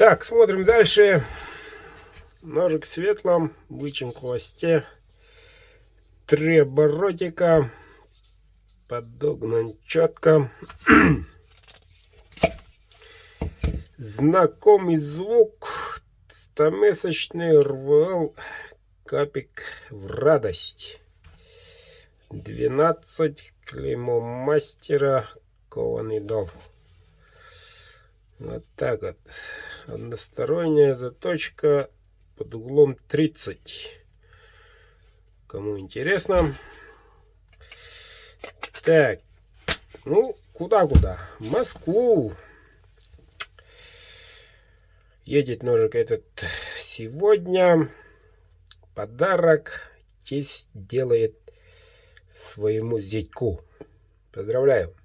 Так, смотрим дальше. Ножик светлом, вычем в хвосте. 3 оборотика. Подогнан четко. Знакомый звук. 100-месячный РВЛ. Капик в радость. 12. Клеймо мастера. Кованый дом. Вот так вот. Односторонняя заточка под углом 30. Кому интересно. Так. Ну, куда-куда? В Москву. Едет ножик этот сегодня. Подарок тесть делает своему зятьку. Поздравляю.